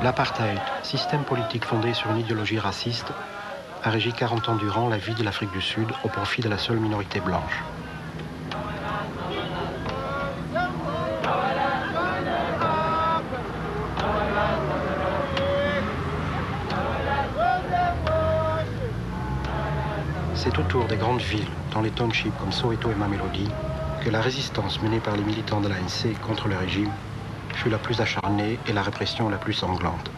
L'apartheid, système politique fondé sur une idéologie raciste, a régi 40 ans durant la vie de l'Afrique du Sud au profit de la seule minorité blanche. C'est autour des grandes villes, dans les townships comme Soweto et Mamelodi, que la résistance menée par les militants de l'ANC contre le régime fut la plus acharnée et la répression la plus sanglante.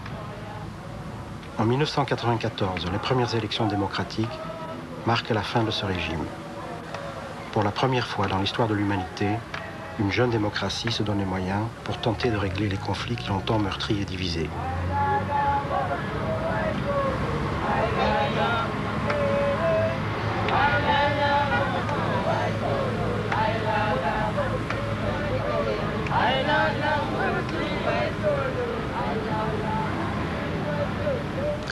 En 1994, les premières élections démocratiques marquent la fin de ce régime. Pour la première fois dans l'histoire de l'humanité, une jeune démocratie se donne les moyens pour tenter de régler les conflits qui longtemps meurtris et divisés.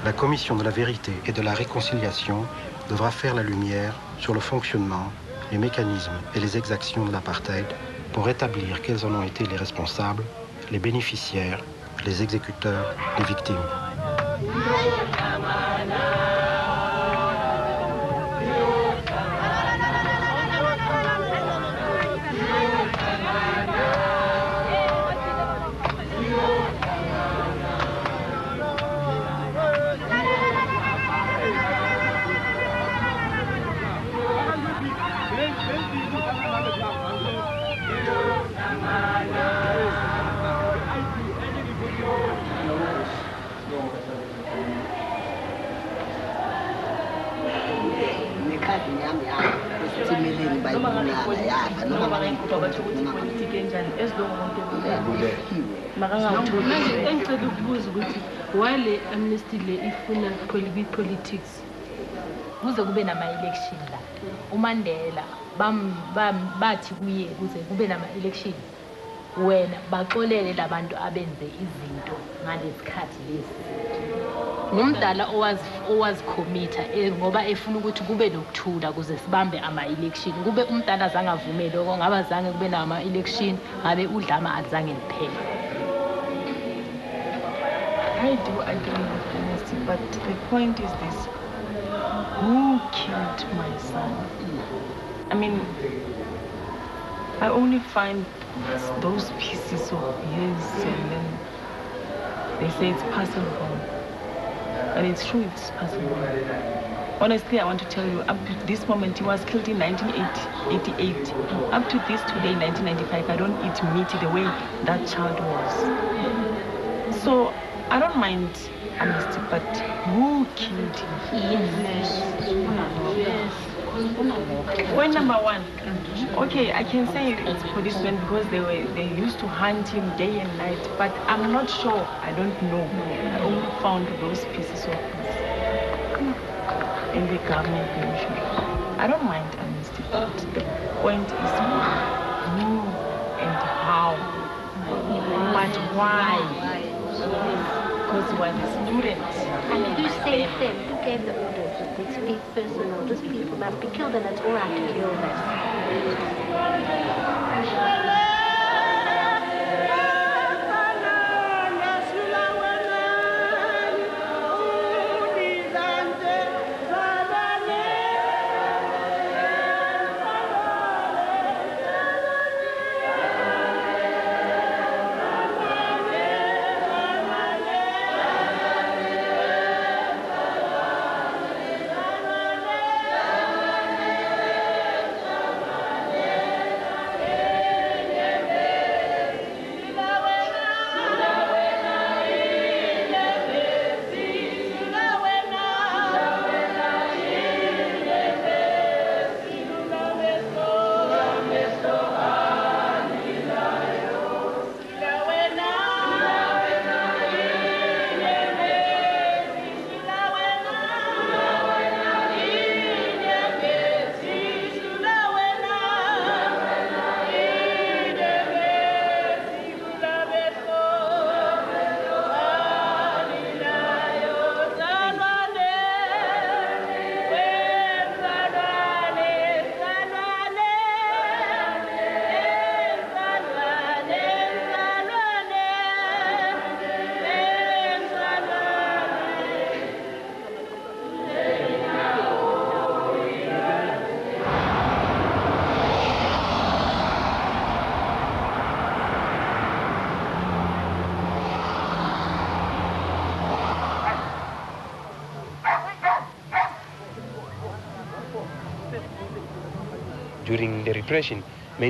La commission de la vérité et de la réconciliation devra faire la lumière sur le fonctionnement, les mécanismes et les exactions de l'apartheid pour établir quels en ont été les responsables, les bénéficiaires, les exécuteurs, les victimes. Wale amnesty le ifuna politics kuze kube nama-election la uMandela bathi kuye kuze kube nama-election wena baxolele labantu abenze izinto ngalesikhathi lesi ngumdala owazikhomitha ngoba efuna ukuthi kube nokuthula kuze sibambe ama-election kube umdala azange avume lokho ngaba zange kube nama-election ngabe udlama azange liphele. I do agree with honesty, but the point is this: who killed my son? I mean, I only find those pieces of his, and then they say it's passable. And it's true, it's possible. Honestly, I want to tell you, up to this moment, he was killed in 1988. Up to this today, 1995, I don't eat meat the way that child was. So, I don't mind amnesty, but who killed him? Yes. Point number one. Okay, I can say it's policemen because they used to hunt him day and night, but I'm not sure. I don't know. I only found those pieces of meat in the government pension. I don't mind amnesty, but the point is who and how, but why? Because he was a student. And who saved them? Who gave the orders that these people, these people must be killed, and it's all right to kill them?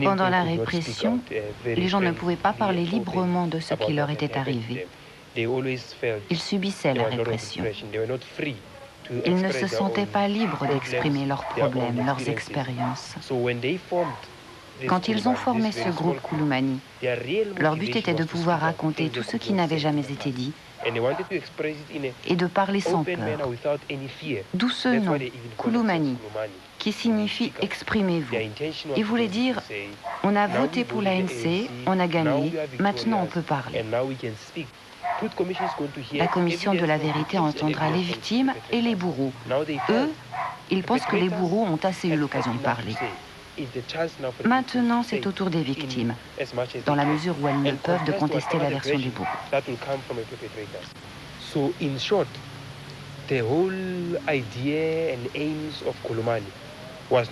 Pendant la répression, les gens ne pouvaient pas parler librement de ce qui leur était arrivé. Ils subissaient la répression. Ils ne se sentaient pas libres d'exprimer leurs problèmes, leurs expériences. Quand ils ont formé ce groupe Kulumani, leur but était de pouvoir raconter tout ce qui n'avait jamais été dit et de parler sans peur. D'où ce nom, Kulumani, qui signifie « exprimez-vous ». Il voulait dire « on a voté pour l'ANC, on a gagné, maintenant on peut parler ». La commission de la vérité entendra les victimes et les bourreaux. Eux, ils pensent que les bourreaux ont assez eu l'occasion de parler. Maintenant, c'est au tour des victimes, dans la mesure où elles ne peuvent de contester la version des bourreaux.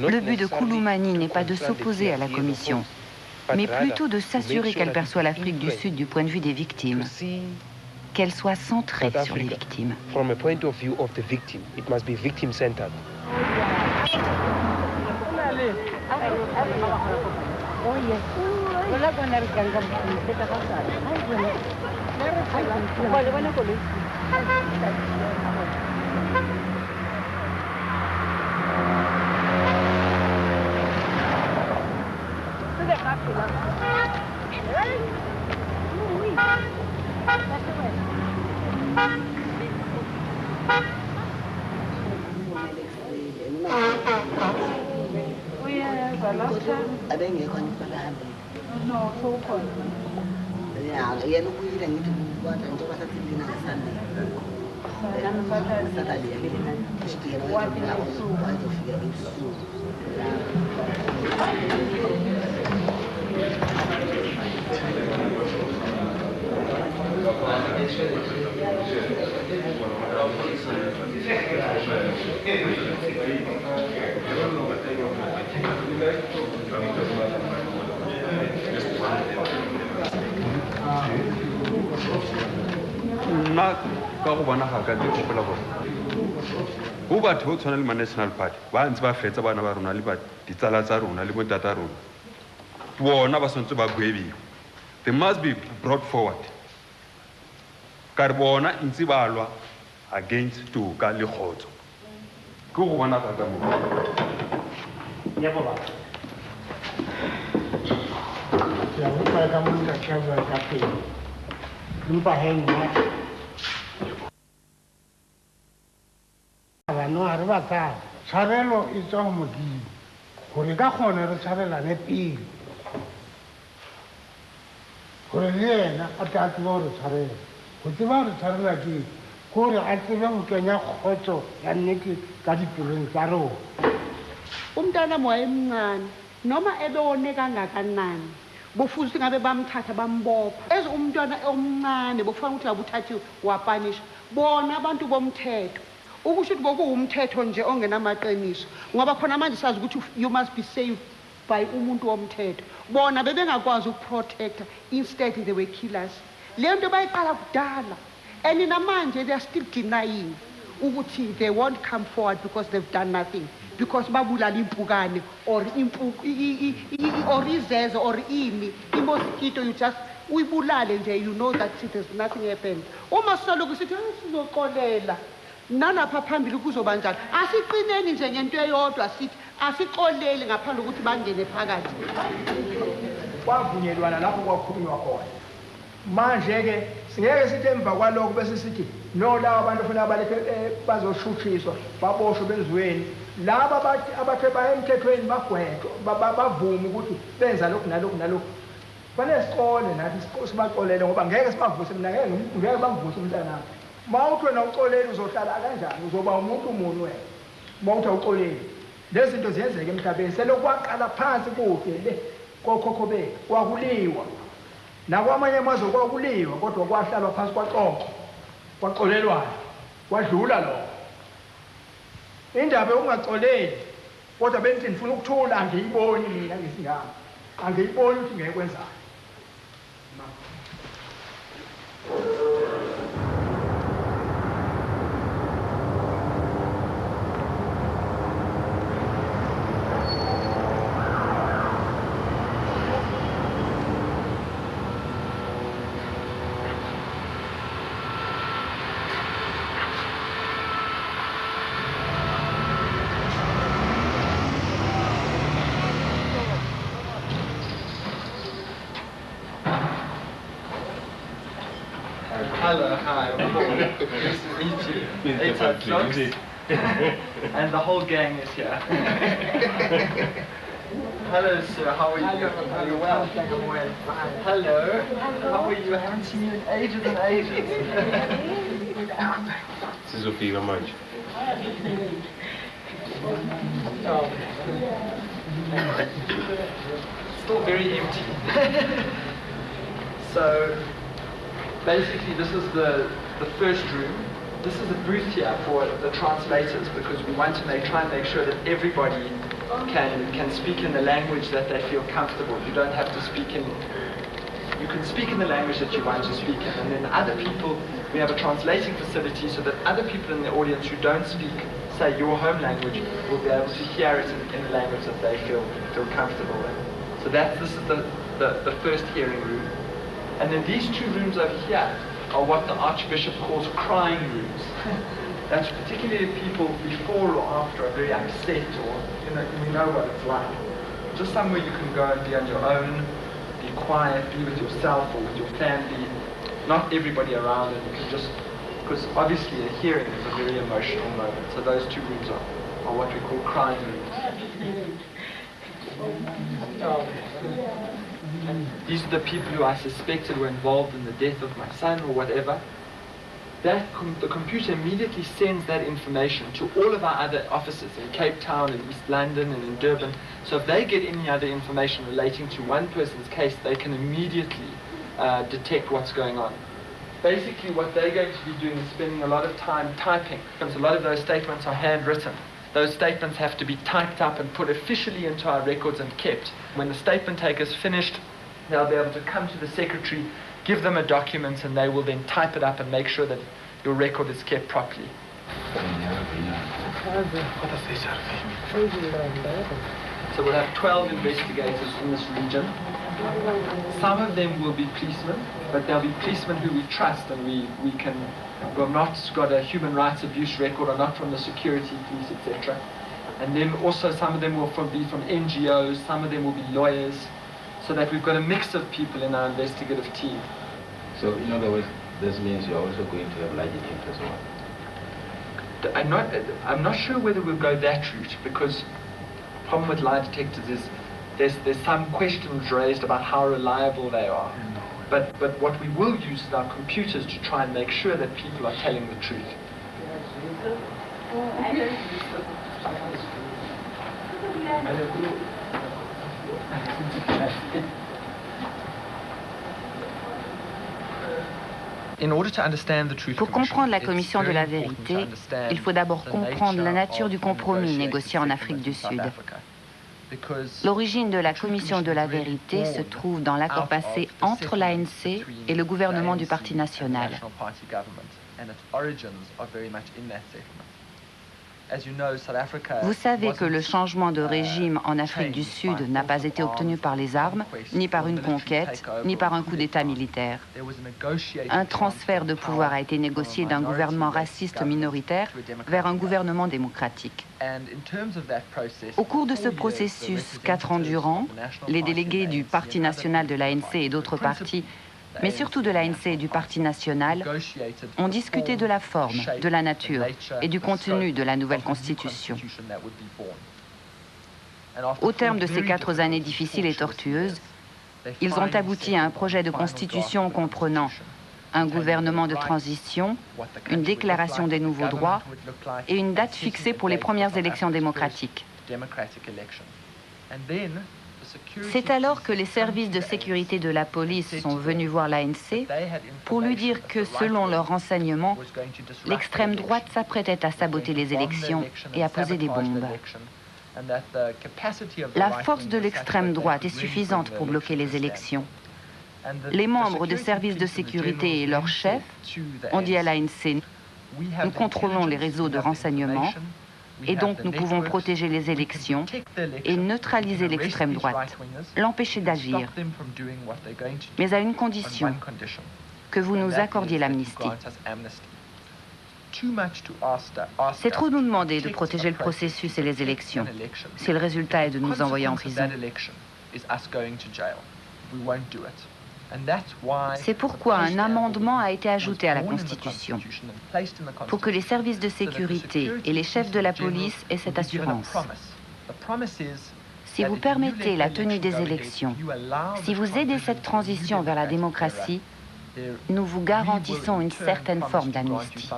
Le but de Kulumani n'est pas de s'opposer à la commission, mais plutôt de s'assurer qu'elle perçoit l'Afrique du Sud du point de vue des victimes, qu'elle soit centrée sur les victimes. National Party, once ba fetsa bana ba rona le ba ditsala tsa rona le botata rona. Bona ba sontse ba gwebiwa. They must be brought forward. Ka re bona ntse ba lwa against toka le khotso. Ke go bona ka mo. Ya baba. Ya go pa ka mo ka tshaba ka pele. Mpa henga. No arriba tshwarelo e tswa modimo gore ka kgone re tshwarelane pele gore le yena a tla tseba gore tshwarela go tseba gore tshwarela ke gore a tsebe go kenya kgotso ya nnete ka dipelong tsa rona. Umntwana wayemncane noma ebone kangakanani bofuthi ngabe bamthatha bambopha eze umntwana omncane bofana ukuthi abuthathi wapanisha bona abantu bomthetho ukusho ukuthi bokuwumthetho nje ongenamaqiniso ngoba khona manje sazi ukuthi you must be saved by umuntu womthetho bona bebengakwazi ukuprotecta instead they were killers. Le nto bayiqala kudala and namanje they are still denying ukuthi they won't come forward because they've done nothing because babulala impukane or or izeze or imosquito you just uyibulale nje you know that there's nothing happened. Uma soloku sithi sizoxolela nanapha phambili kuzoba njani asiqineni nje ngento eyodwa sithi asixolele ngaphandle ukuthi bangene phakathi. Kwavunyelwana lapho kwakhulunywa khona manje ke singeke sithi emva kwalokho bese sithi no laba abantu ufuna balethe bazoshuthiswa baboshwe bezweni laba abathe bayemthethweni bagwetho bavuma ukuthi benza lokhu nalokhu nalokhu fanele siqole nathi sibaxolele ngoba ngeke sibavuse mina ngeke bangivuse umntana. Mawuthi wena uxolele uzohlala kanjani uzoba umuntu umunye wena mawuthi uxolele lezi zinto ziyenzeka emhlabeni selokwaqala phansi kude le kokhokho be kwakuliwa nakwamanye amazwe kwakuliwa kodwa kwahlalwa phansi kwaxoxwa kwaxolelwana kwadlula lokho indaba yokungaxoleli kodwa bengithi ngifuna ukuthula angiyiboni mina ngesingama angiyiboni ukuthi ngeke kwenzani. Hello, hi, I'm Paul. Nice to meet you. It's a Fox. And the whole gang is here. Hello, sir. How are you? Are you well? Hello. How are you? I haven't seen you in ages and ages. Sizofika manje. Still very empty. So, basically, this is the first room. This is a booth here for the translators because we want to try and make sure that everybody can speak in the language that they feel comfortable. You don't have to speak in. You can speak in the language that you want to speak in, and then other people. We have a translating facility so that other people in the audience who don't speak, say, your home language, will be able to hear it in the language that they feel comfortable in. So this is the first hearing room. And then these two rooms over here are what the Archbishop calls crying rooms. That's particularly people before or after are very upset, or you know what it's like. Just somewhere you can go and be on your own, be quiet, be with yourself or with your family, not everybody around, and you can just, because obviously a hearing is a very emotional moment. So those two rooms are what we call crying rooms. These are the people who I suspected were involved in the death of my son or whatever. The computer immediately sends that information to all of our other offices in Cape Town, in East London, and in Durban. So if they get any other information relating to one person's case, they can immediately detect what's going on. Basically, what they're going to be doing is spending a lot of time typing, because a lot of those statements are handwritten. Those statements have to be typed up and put officially into our records and kept. When the statement taker's finished, they'll be able to come to the secretary, give them a document, and they will then type it up and make sure that your record is kept properly. So we'll have 12 investigators in this region. Some of them will be policemen, but they'll be policemen who we trust and we've not got a human rights abuse record, or not from the security police, etc. And then also some of them will be from NGOs, some of them will be lawyers, so that we've got a mix of people in our investigative team. So in other words, this means you're also going to have lie detectors as well? I'm not sure whether we'll go that route, because the problem with lie detectors is there's some questions raised about how reliable they are. But what we will use is our computers to try and make sure that people are telling the truth. Pour comprendre la commission de la vérité, il faut d'abord comprendre la nature du compromis négocié en Afrique du Sud. L'origine de la commission de la vérité se trouve dans l'accord passé entre l'ANC et le gouvernement du Parti national. Vous savez que le changement de régime en Afrique du Sud n'a pas été obtenu par les armes, ni par une conquête, ni par un coup d'État militaire. Un transfert de pouvoir a été négocié d'un gouvernement raciste minoritaire vers un gouvernement démocratique. Au cours de ce processus, 4 ans durant, les délégués du Parti national, de l'ANC et d'autres partis, mais surtout de l'ANC et du Parti national, ont discuté de la forme, de la nature et du contenu de la nouvelle constitution. Au terme de ces 4 années difficiles et tortueuses, ils ont abouti à un projet de constitution comprenant un gouvernement de transition, une déclaration des nouveaux droits et une date fixée pour les premières élections démocratiques. C'est alors que les services de sécurité de la police sont venus voir l'ANC pour lui dire que, selon leurs renseignements, l'extrême droite s'apprêtait à saboter les élections et à poser des bombes. La force de l'extrême droite est suffisante pour bloquer les élections. Les membres des services de sécurité et leurs chefs ont dit à l'ANC « Nous contrôlons les réseaux de renseignement, et donc nous pouvons protéger les élections et neutraliser l'extrême droite, l'empêcher d'agir, mais à une condition, que vous nous accordiez l'amnistie. C'est trop nous demander de protéger le processus et les élections, si le résultat est de nous envoyer en prison. C'est pourquoi un amendement a été ajouté à la Constitution, pour que les services de sécurité et les chefs de la police aient cette assurance. Si vous permettez la tenue des élections, si vous aidez cette transition vers la démocratie, nous vous garantissons une certaine forme d'amnistie.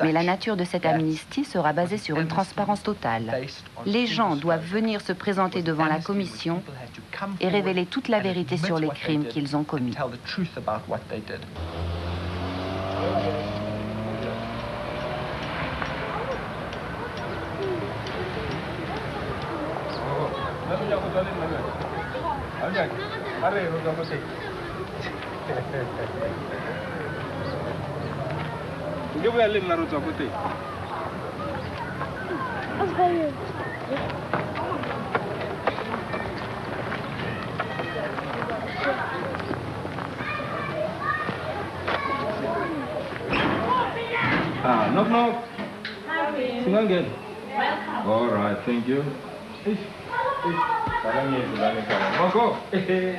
Mais la nature de cette amnistie sera basée sur une transparence totale. Les gens doivent venir se présenter devant la commission et révéler toute la vérité sur les crimes qu'ils ont commis. Knock knock. Singangen. All right, thank you. Moko. Okay,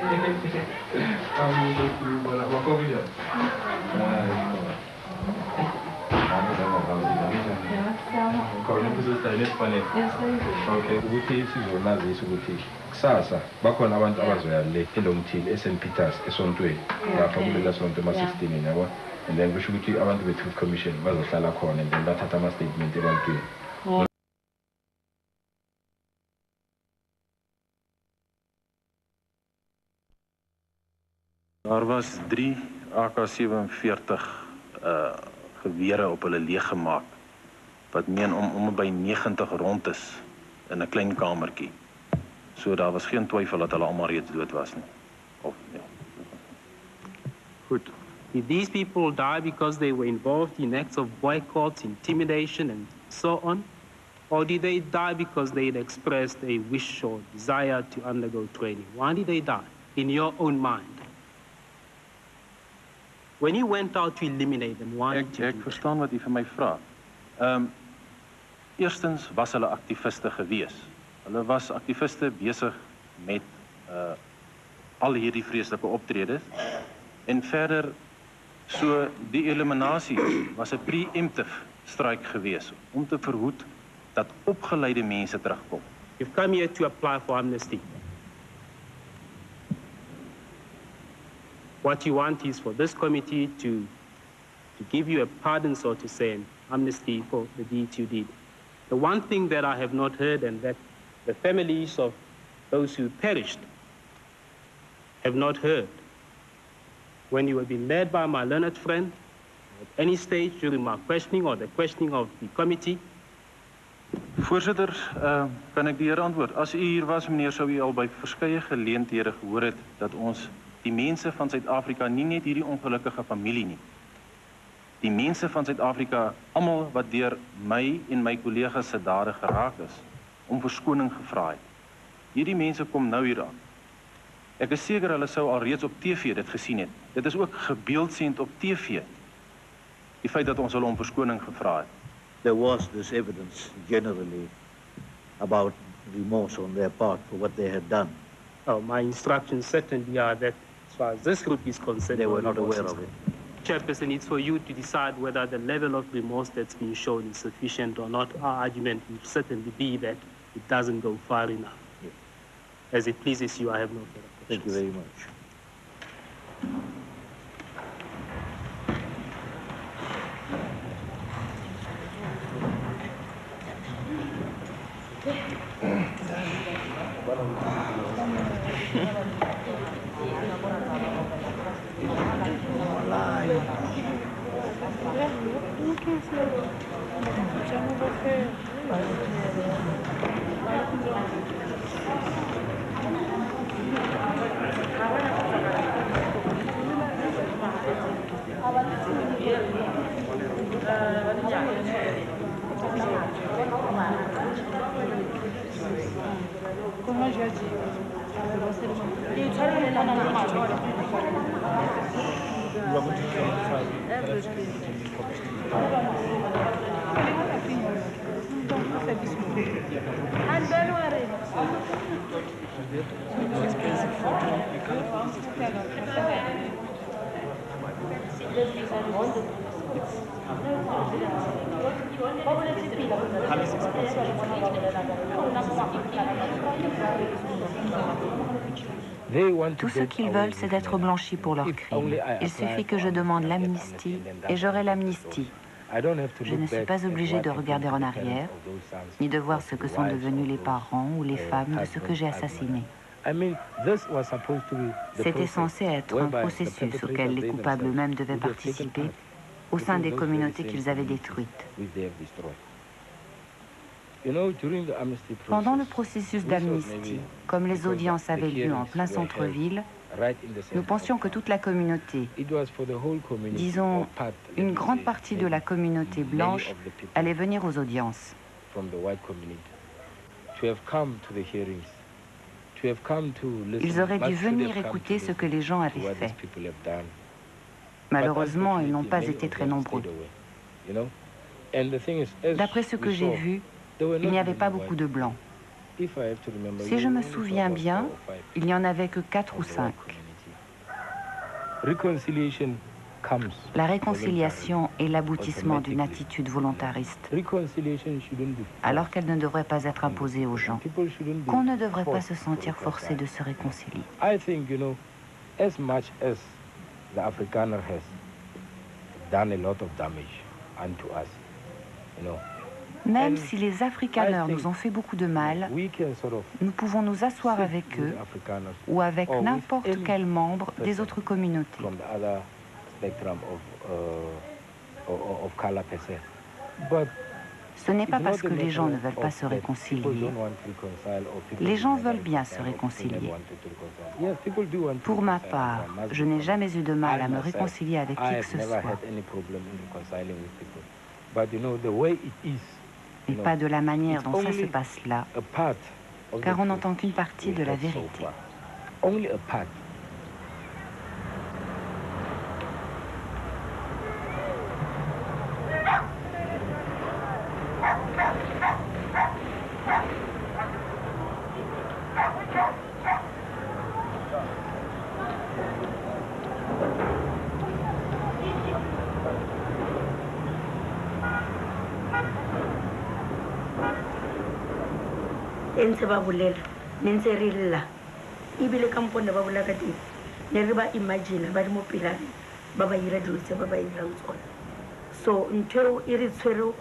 ukuthi sizonazisa ukuthi kusasa bakhona abantu abazoya le eLongtail eSt Peters esontweni lapha kulela sonto ma-16 yabo, and then kusho ukuthi abantu be-Truth Commission bazohlala khona and then bathatha ama-statement ebantwini. Daar was 3 AK-47 gewere op hulle leeggemaak, wat meen om by 90 rond is in 'n klein kamertjie. So daar was geen twyfel dat hulle almal reeds dood was nie. Of nee. Goed. Did these people die because they were involved in acts of boycott, intimidation, and so on? Or did they die because they had expressed a wish or desire to undergo training? Why did they die, in your own mind? When you went out to eliminate them, why did you do that? Ek verstaan wat u vir my vra. Eerstens was hulle aktiviste gewees. Hulle was aktiviste besig met al hierdie vreeslike optredes. En verder, so die eliminasie was 'n preemptive strike gewees om te verhoed dat opgeleide mense terugkom. You've come here to apply for amnesty. What you want is for this committee to give you a pardon, so to say, an amnesty for the deeds you did. The one thing that I have not heard, and that the families of those who perished have not heard, when you have been led by my learned friend, at any stage during my questioning or the questioning of the committee. Voorzitter, kan ek die Here antwoord? As u hier was, meneer, sou u al by verskeie geleenthede gehoor het dat ons die mense van Suid-Afrika, nie net hierdie ongelukkige familie nie, die mense van Suid-Afrika, almal wat deur my en my kollegas se dade geraak is, om verskoning gevra het. Hierdie mense kom nou hier aan. Ek is seker hulle sou al reeds op TV dit gesien het. Dit is ook gebeeldsend op TV, die feit dat ons hulle om verskoning gevra het. There was this evidence generally about remorse on their part for what they had done. Oh, my instructions certainly are that as far as this group is concerned, they were not aware of it. Chairperson, it's for you to decide whether the level of remorse that's been shown is sufficient or not. Our argument will certainly be that it doesn't go far enough. Yes. As it pleases you, I have no further questions. Thank you very much. And Tout ce qu'ils veulent, c'est d'être blanchis pour leurs crimes. Il suffit que je demande l'amnistie et j'aurai l'amnistie. Je ne suis pas obligée de regarder en arrière, ni de voir ce que sont devenus les parents ou les femmes de ceux que j'ai assassinés. C'était censé être un processus auquel les coupables eux-mêmes devaient participer au sein des communautés qu'ils avaient détruites. Pendant le processus d'amnistie, comme les audiences avaient lieu en plein centre-ville, nous pensions que toute la communauté, disons une grande partie de la communauté blanche, allait venir aux audiences. Ils auraient dû venir écouter ce que les gens avaient fait. Malheureusement, ils n'ont pas été très nombreux. D'après ce que j'ai vu, il n'y avait pas beaucoup de blancs. Si je me souviens bien, il n'y en avait que 4 ou 5. La réconciliation est l'aboutissement d'une attitude volontariste, alors qu'elle ne devrait pas être imposée aux gens, qu'on ne devrait pas se sentir forcé de se réconcilier. As much as the Afrikaner has done a lot of damage unto us, Même si les Afrikaners nous ont fait beaucoup de mal, nous pouvons nous asseoir avec eux ou avec n'importe quel membre des autres communautés. Ce n'est pas parce que les gens ne veulent pas se réconcilier. Les gens veulent bien se réconcilier. Pour ma part, je n'ai jamais eu de mal à me réconcilier avec qui que ce soit. Mais pas de la manière dont ça se passe là, car on n'entend qu'une partie de la vérité. ntse ba bolela ne ntse re lla ebile ka mpone ba bola ka teng ne re ba imagine ba di mo pela ba ba ira dilo tse ba ba irang tsona so ntho e re tshwere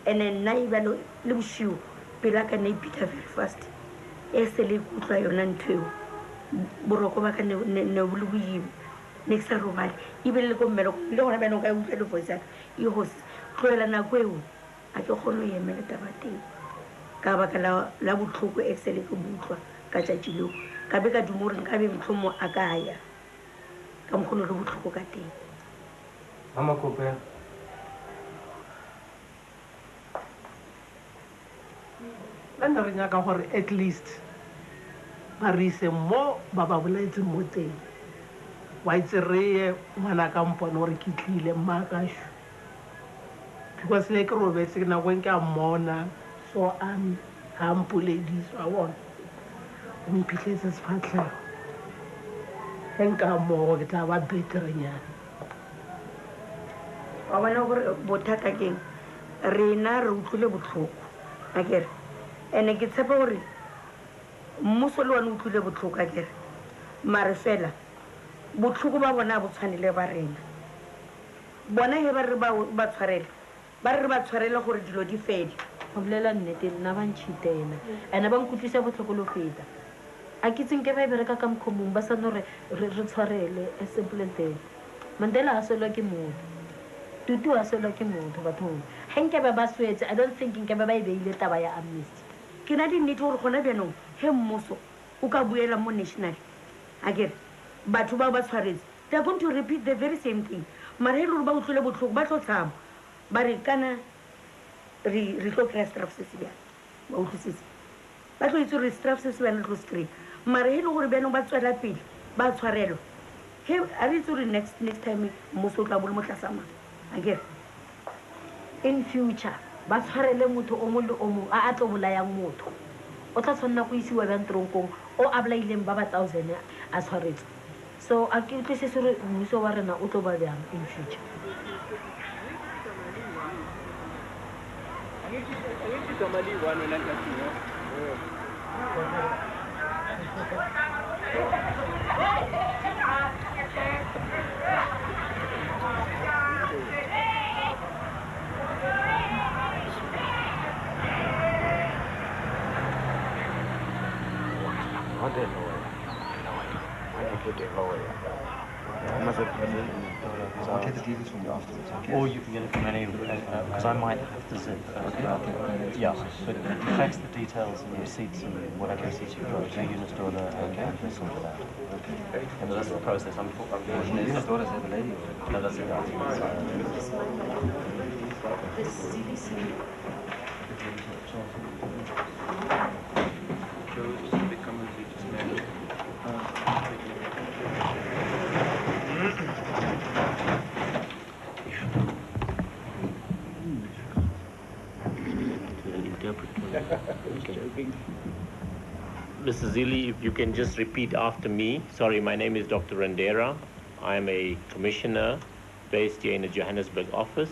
ene nna e ba le bosiu pela ka ne ipita very fast e se le kutlwa yona ntho eo boroko ba ka ne bole boima ne ke sa robale ebile le ko mmelo le gona bana o ka utlwa le voice ya e go tloela nako eo a ke kgone go emela taba teng ka baka la botlhoko e se le ke butlwa ka tšatši leo ka be ka duma gore nka be motlhomo a ka ya ka mokgone re botlhoko ka teng Mama Kope. Nna re nyaka gore at least ba re ise mo ba ba bolaetseng mo teng wa itse re ye ngwana ka mpone gore ke tlile mmakašo because le ke robetse ke nakong ke a mmona so ga mpolediswa a bona o mphitlhetse sefatlhego ge nka mogo ke tla ba beterenyana wa bona gore bothata keng rena re utlwile botlhoko akere ene ke tshepa gore mmuso le wane utlwile botlhoko akere mare fela botlhoko ba bona bo tshwanele ba rena bona ge ba re ba tshwarele ba re ba tshwarele gore dilo di fedi go bolela nnete nna ba ntšhitena ene ba nkutlwisa botlhoko lo feta a ke tseng ke ba e bereka ka mokgomong ba sano re tshwarele a simple thing Mandela a selwa ke motho Tutu a selwa ke motho bathong ge nke ba swetse I don't think nke ba e beile taba ya amnesty ke na di nnete gore gona bjanong ge mmuso o ka buela mo national akere batho bao ba tshwaretse they are going to repeat the very same thing mara ge le gore ba utlwile botlhoko ba tlo tlhama ba re kana re tlo kry-a straff se se bjang ba utlwisitse ba tlo itse gore straff se se bjang le tlo se kry-a mara ge le gore bjanong ba tswela pele ba tshwarelwa ge a re itse gore next time mmuso o tla bole mo tlasamang akere in future ba tshwarele motho o mo le o mongwe a tlo bolayang motho o tla tshwanela go isiwa bjang toronkong o a bolaileng ba 1000 a tshwaretswe So a ke utlwisise gore mmuso wa rena o tlo ba bjang in future. I'll take the details from you afterwards. Okay? Or you can get it from any, because I might have to zip. Yeah, but fax the details and receipts and whatever receipts you've got to Unistore and we'll sort it out. Okay. And that's the process. Unfortunately, Unistore is the lady. No, that's the guy. Mrs. Zili, if you can just repeat after me. Sorry, my name is Dr. Rendera. I am a commissioner based here in the Johannesburg office.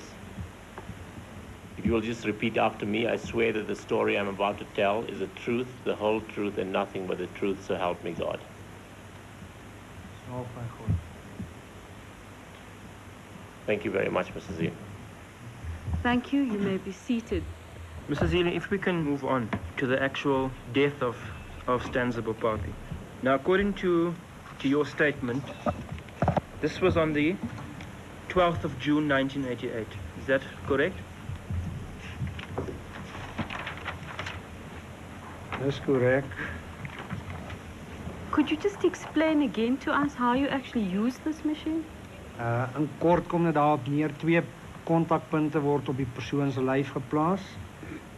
If you will just repeat after me, I swear that the story I'm about to tell is the truth, the whole truth, and nothing but the truth, so help me God. Thank you very much, Mrs. Zili. Thank you. You may be seated. Mrs. Zili, if we can move on to the actual death of Stanzibo Party. Now, according to your statement, this was on the 12th of June, 1988. Is that correct? That's correct. Could you just explain again to us how you actually use this machine? In kort kom dit daarop neer, 2 kontakpunte word op die persoon se lyf geplaas.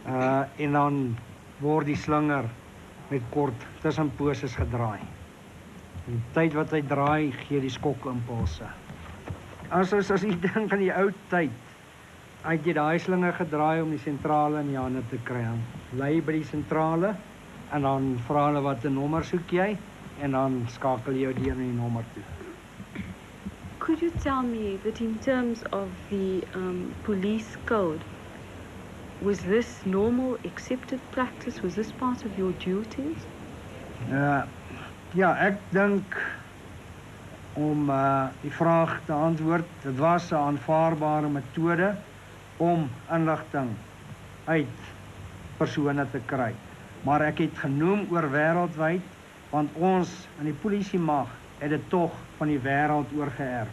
En dan word die slinger met kort tussenposes gedraai. Die tyd wat hy draai, gee die skokimpulse. As jy dink aan die ou tyd, het jy daai slinger gedraai om die sentrale in die hande te kry. Lei by die sentrale en dan vra hulle wat 'n nommer soek jy en dan skakel jy deur na die nommer toe. Could you tell me that in terms of the police code, was this normal, accepted practice? Was this part of your duties? Ja, ek dink om die vraag te antwoord, dit was 'n aanvaarbare metode om inligting uit persone te kry. Maar ek het genoem oor wêreldwyd, want ons in die polisiemag het dit tog van die wêreld oorgeerf.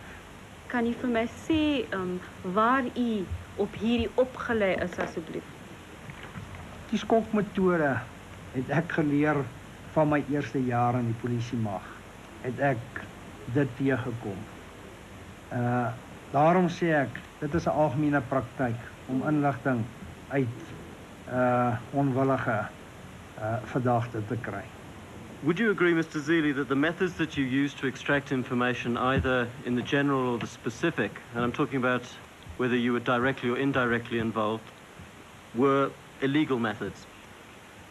Kan jy vir my sê waar u op hierdie opgelei is asseblief? Die skokmetode het ek geleer van my eerste jare in die polisiemag. Het ek dit teëgekom. Daarom sê ek, dit is 'n algemene praktyk om inligting uit onwillige verdagte te kry. Would you agree, Mr. Zili, that the methods that you use to extract information, either in the general or the specific, and I'm talking about whether you were directly or indirectly involved, were illegal methods?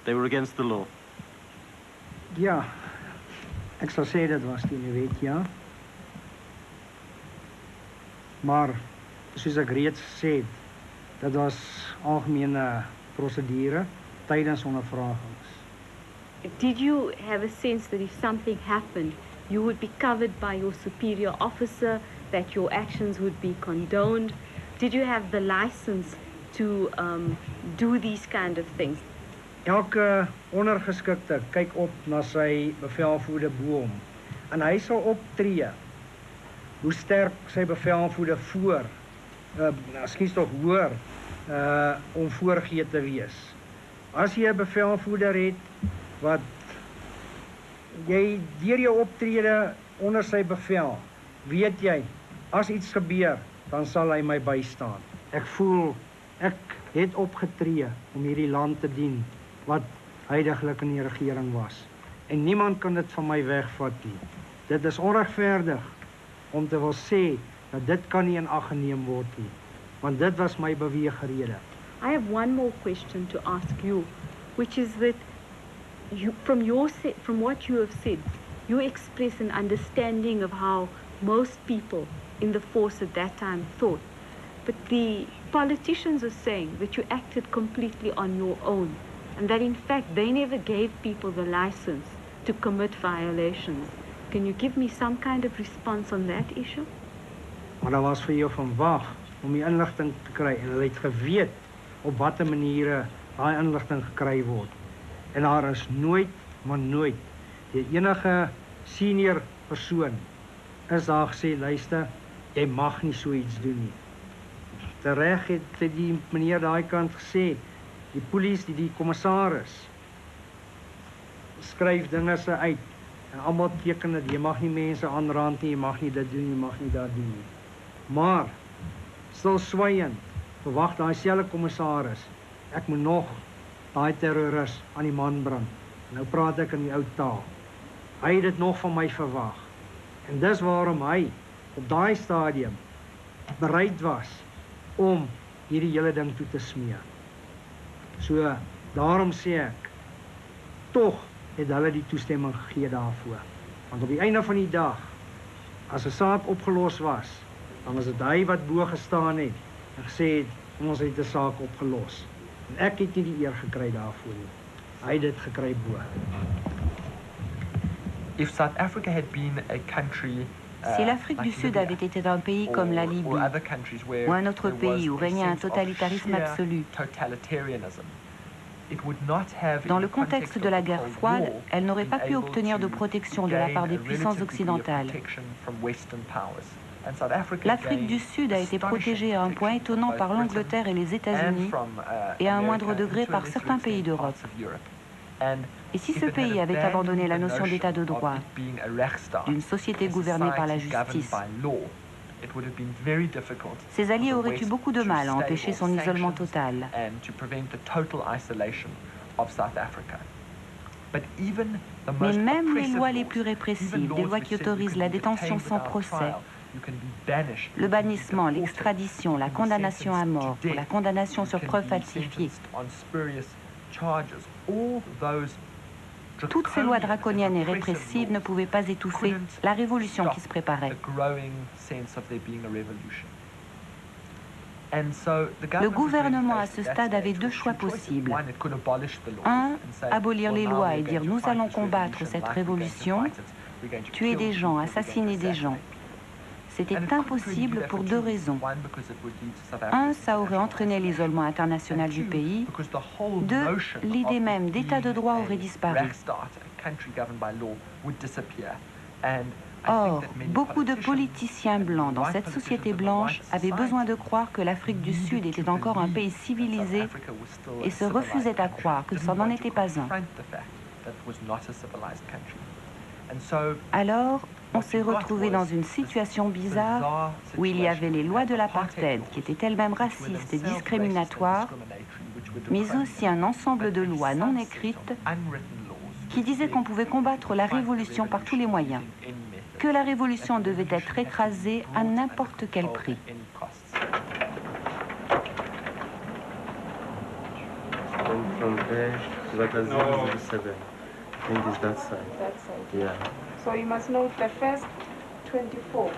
They were against the law? Ja, ek sal sê dit was teen die wet, ja. Maar, soos ek reeds gesê het, dit was algemene prosedure tydens ondervragings. Did you have a sense that if something happened, you would be covered by your superior officer, that your actions would be condoned? Did you have the license to do these kind of things? Elke ondergeskikte kyk op na sy bevelvoerder bo hom en hy sal optree hoe sterk sy bevelvoerder hoor om voorgee te wees. As jy 'n bevelvoerder het wat jy deur jou optrede onder sy bevel, weet jy, as iets gebeur, dan sal hy my bystaan. Ek voel ek het opgetree om hierdie land te dien wat huidiglik in die regering was. En niemand kan dit van my wegvat nie. Dit is onregverdig om te wil sê dat dit kan nie in ag geneem word nie, want dit was my beweegrede. I have one more question to ask you, which is that from what you have said, you express an understanding of how most people in the force at that time thought. But the politicians are saying that you acted completely on your own, and that in fact they never gave people the license to commit violations. Can you give me some kind of response on that issue? Maar dat was vir jou van wag om die inligting te kry en hulle het geweet op watter maniere daai inligting gekry word. En daar is nooit, maar nooit die enige senior persoon is daar gesê, luister, jy mag nie so iets doen nie. Tereg het die meneer daai kant gesê, die polisie, die kommissaris skryf dinge se uit en almal teken dat jy mag nie mense aanrand nie, jy mag nie dit doen, jy mag nie dat doen nie. Maar stilswyend verwag daai selfde kommissaris, ek moet nog daai terroris aan die man bring. Nou praat ek in die ou taal. Hy het dit nog van my verwag. En dis waarom hy op daai stadium bereid was om hierdie hele ding toe te smee. So daarom sê ek, tog het hulle die toestemming gegee daarvoor. Want op die einde van die dag, as 'n saak opgelos was, dan was dit hy wat bo gestaan het en gesê het, ons het 'n saak opgelos. En ek het nie die eer gekry daarvoor nie. Hy het dit gekry bo. If South Africa had been a country Si l'Afrique du Sud avait été un pays comme la Libye ou un autre pays où régnait un totalitarisme absolu, dans le contexte de la guerre froide, elle n'aurait pas pu obtenir de protection de la part des puissances occidentales. L'Afrique du Sud a été protégée à un point étonnant par l'Angleterre et les États-Unis et à un moindre degré par certains pays d'Europe. Et si ce pays avait abandonné la notion d'état de droit, d'une société gouvernée par la justice, ses alliés auraient eu beaucoup de mal à empêcher son isolement total. Mais même les lois les plus répressives, des lois qui autorisent la détention sans procès, le bannissement, l'extradition, la condamnation à mort, ou la condamnation sur preuves falsifiées, toutes ces lois draconiennes et répressives ne pouvaient pas étouffer la révolution qui se préparait. Le gouvernement à ce stade avait deux choix possibles. Un, abolir les lois et dire nous allons combattre cette révolution, tuer des gens, assassiner des gens. C'était impossible pour deux raisons. Un, ça aurait entraîné l'isolement international du pays. Deux, l'idée même d'état de droit aurait disparu. Or, beaucoup de politiciens blancs dans cette société blanche avaient besoin de croire que l'Afrique du Sud était encore un pays civilisé et se refusaient à croire que ça n'en était pas un. Alors, on s'est retrouvé dans une situation bizarre où il y avait les lois de l'apartheid qui étaient elles-mêmes racistes et discriminatoires, mais aussi un ensemble de lois non écrites qui disaient qu'on pouvait combattre la révolution par tous les moyens, que la révolution devait être écrasée à n'importe quel prix. From there, that was 007. I think it's that side. That side. Yeah. So you must note the first 24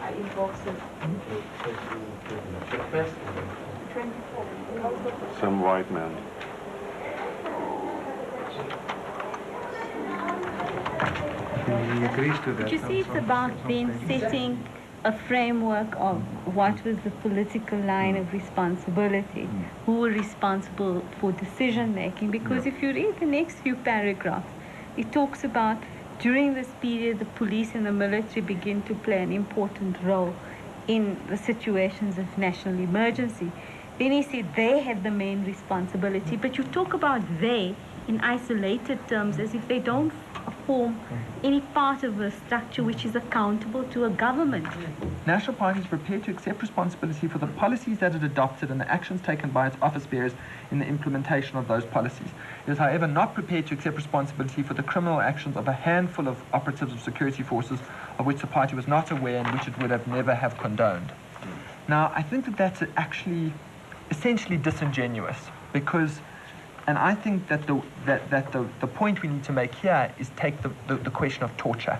are in boxes. The first 24. Some white man. He agrees to that. But you see, it's about then setting a framework of what was the political line of responsibility, who were responsible for decision making, because if you read the next few paragraphs, it talks about during this period the police and the military begin to play an important role in the situations of national emergency. Then he said they had the main responsibility, but you talk about they in isolated terms as if they don't form any part of a structure which is accountable to a government. National Party is prepared to accept responsibility for the policies that it adopted and the actions taken by its office bearers in the implementation of those policies. It is, however, not prepared to accept responsibility for the criminal actions of a handful of operatives of security forces of which the party was not aware and which it would have never have condoned. Now, I think that that's actually essentially disingenuous, because And I think that the point we need to make here is take the question of torture.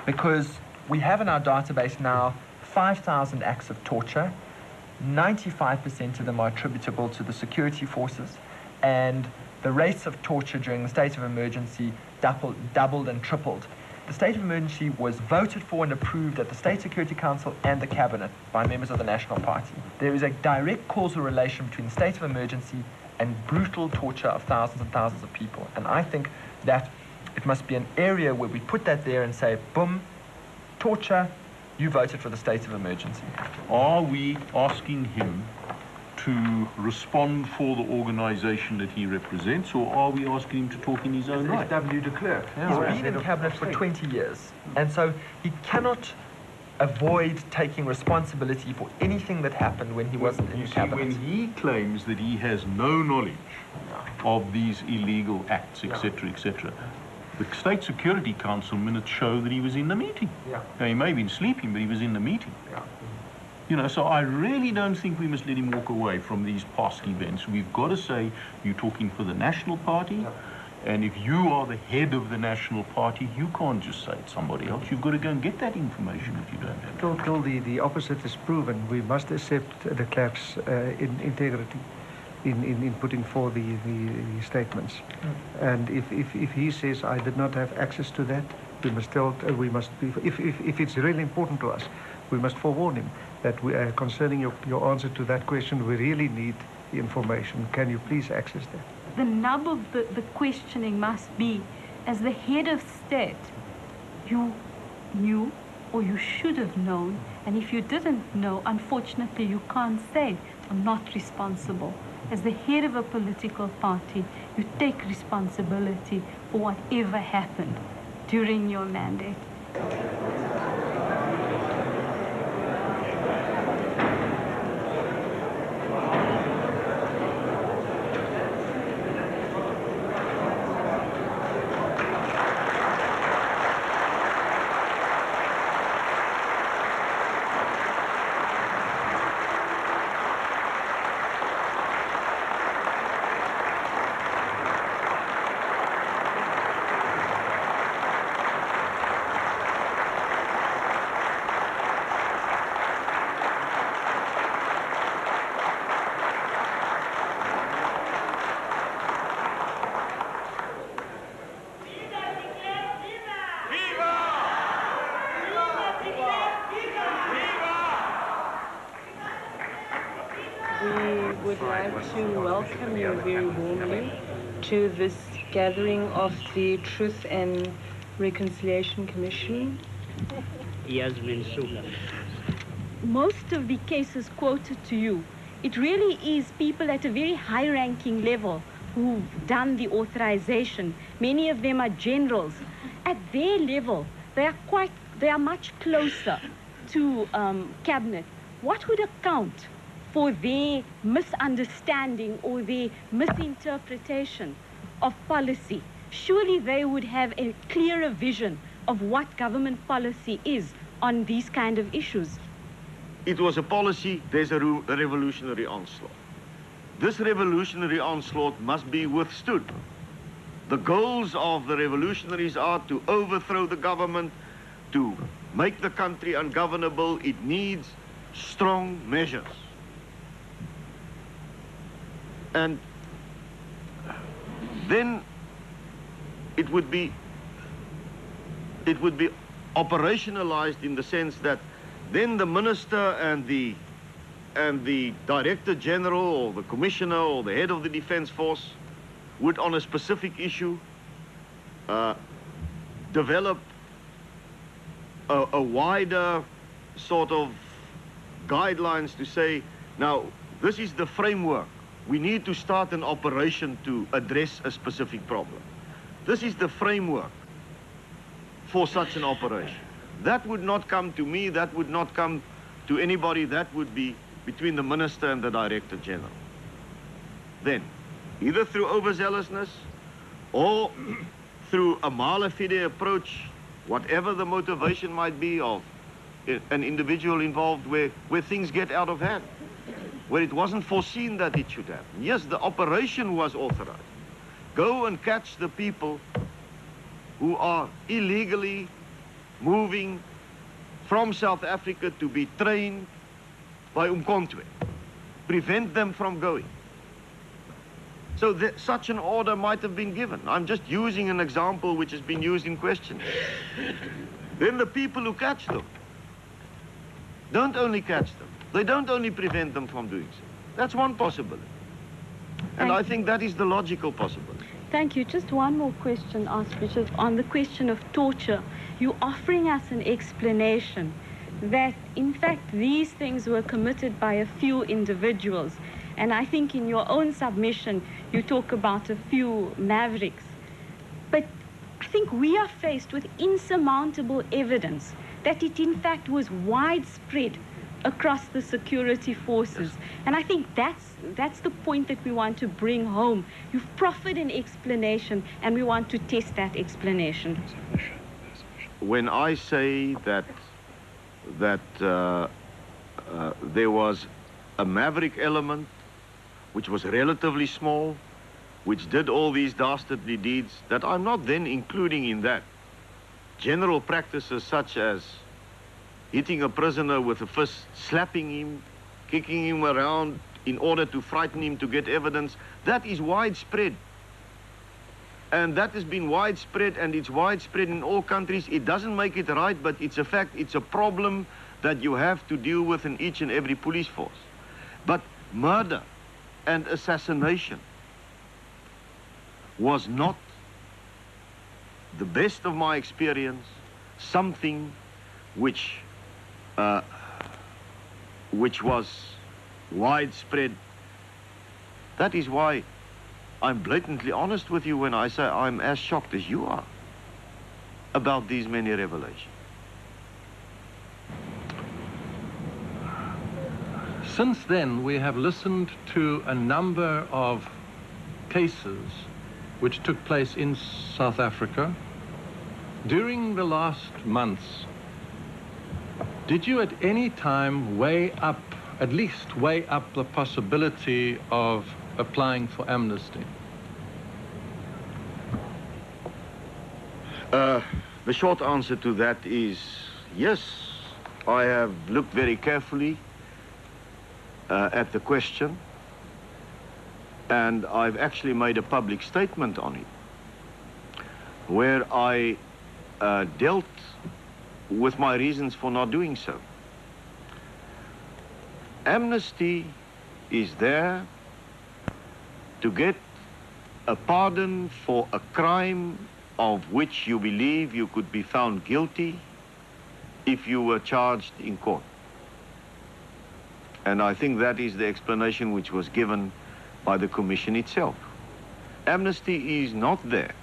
Because we have in our database now 5,000 acts of torture. 95% of them are attributable to the security forces, and the rates of torture during the state of emergency doubled and tripled. The state of emergency was voted for and approved at the State Security Council and the Cabinet by members of the National Party. There is a direct causal relation between the state of emergency and brutal torture of thousands and thousands of people. And I think that it must be an area where we put that there and say, boom, torture, you voted for the state of emergency. Are we asking him to respond for the organization that he represents, or are we asking him to talk in his own right? W. de Klerk. He's been in cabinet for 20 years, and so he cannot avoid taking responsibility for anything that happened when he wasn't in cabinet. When he claims that he has no knowledge of these illegal acts, etc., etc., the State Security Council minutes show that he was in the meeting. Now, he may have been sleeping, but he was in the meeting. You know, so I really don't think we must let him walk away from these past events. We've got to say, you're talking for the National Party, and if you are the head of the National Party, you can't just say it's somebody else. You've got to go and get that information if you don't have it. The opposite is proven. We must accept de Klerk's integrity in putting forth the statements. And if he says, I did not have access to that, we must tell, if it's really important to us, we must forewarn him that concerning your answer to that question, we really need the information. Can you please access that? The nub of the questioning must be, as the head of state, you knew or you should have known, and if you didn't know, unfortunately you can't say, I'm not responsible. As the head of a political party, you take responsibility for whatever happened during your mandate. To welcome you very warmly to this gathering of the Truth and Reconciliation Commission. Most of the cases quoted to you, it really is people at a very high-ranking level who've done the authorization. Many of them are generals. At their level, they are much closer to cabinet. What would account for their misunderstanding or their misinterpretation of policy? Surely they would have a clearer vision of what government policy is on these kind of issues. It was a policy, there's a revolutionary onslaught. This revolutionary onslaught must be withstood. The goals of the revolutionaries are to overthrow the government, to make the country ungovernable. It needs strong measures. And then it would be operationalized in the sense that then the minister and the director general or the commissioner or the head of the defense force would, on a specific issue, develop a wider sort of guidelines to say, now, this is the framework. We need to start an operation to address a specific problem. This is the framework for such an operation. That would not come to me, that would not come to anybody, that would be between the minister and the director general. Then, either through overzealousness or through a mala fide approach, whatever the motivation might be of an individual involved where things get out of hand. where it wasn't foreseen that it should happen. Yes, the operation was authorized. Go and catch the people who are illegally moving from South Africa to be trained by Umkhonto. Prevent them from going. So such an order might have been given. I'm just using an example which has been used in question. Then the people who catch them don't only catch them, they don't only prevent them from doing so. That's one possibility. And I think that is the logical possibility. Thank you. Just one more question, Archbishop, on the question of torture. You're offering us an explanation that, in fact, these things were committed by a few individuals. And I think in your own submission, you talk about a few mavericks. But I think we are faced with insurmountable evidence that it, in fact, was widespread across the security forces. And I think that's the point that we want to bring home. You've proffered an explanation, and we want to test that explanation. When I say that there was a maverick element which was relatively small, which did all these dastardly deeds, that I'm not then including in that general practices such as hitting a prisoner with a fist, slapping him, kicking him around in order to frighten him to get evidence. That is widespread. And that has been widespread, and it's widespread in all countries. It doesn't make it right, but it's a fact, it's a problem that you have to deal with in each and every police force. But murder and assassination was not, the best of my experience, something which was widespread. That is why I'm blatantly honest with you when I say I'm as shocked as you are about these many revelations. Since then, we have listened to a number of cases which took place in South Africa. During the last months, did you at any time at least weigh up the possibility of applying for amnesty? The short answer to that is yes. I have looked very carefully at the question, and I've actually made a public statement on it, where I dealt with my reasons for not doing so. Amnesty is there to get a pardon for a crime of which you believe you could be found guilty if you were charged in court. And I think that is the explanation which was given by the Commission itself. Amnesty is not there.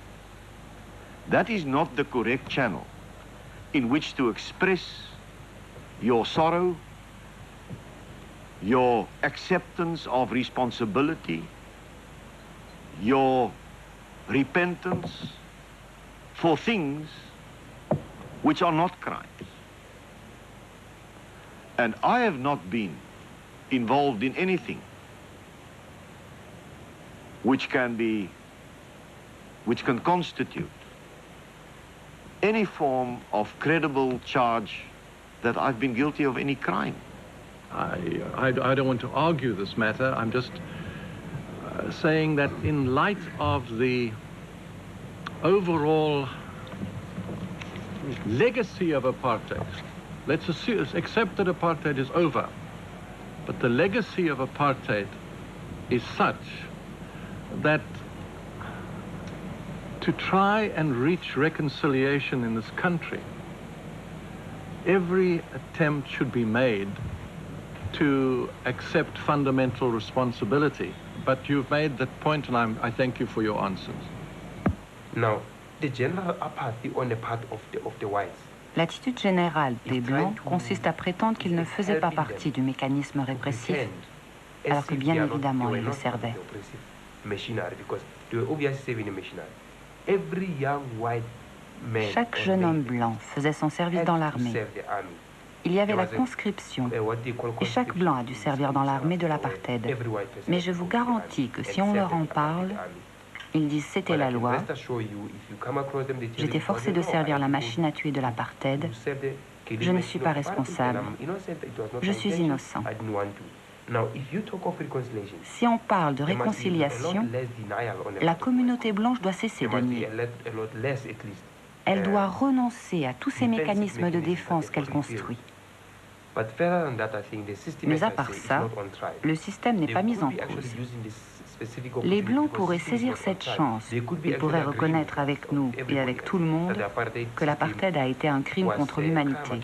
That is not the correct channel in which to express your sorrow, your acceptance of responsibility, your repentance for things which are not crimes. And I have not been involved in anything which can constitute any form of credible charge that I've been guilty of any crime. I don't want to argue this matter. I'm just saying that in light of the overall legacy of apartheid, let's accept that apartheid is over, but the legacy of apartheid is such that to try and reach reconciliation in this country, every attempt should be made to accept fundamental responsibility. But you've made that point, and I thank you for your answers. Now, the general apathy on the part of the whites. L'attitude générale des Blancs consiste à prétendre qu'ils ne faisaient pas partie du mécanisme répressif, alors que bien évidemment ils le servaient. Chaque jeune homme blanc faisait son service dans l'armée. Il y avait la conscription, et chaque blanc a dû servir dans l'armée de l'apartheid. Mais je vous garantis que si on leur en parle, ils disent c'était la loi. J'étais forcé de servir la machine à tuer de l'apartheid. Je ne suis pas responsable. Je suis innocent. Si on parle de réconciliation, la communauté blanche doit cesser de nier. Elle doit renoncer à tous ces mécanismes de défense qu'elle construit. Mais à part ça, le système n'est pas mis en cause. Les Blancs pourraient saisir cette chance. Ils pourraient reconnaître avec nous et avec tout le monde que l'apartheid a été un crime contre l'humanité.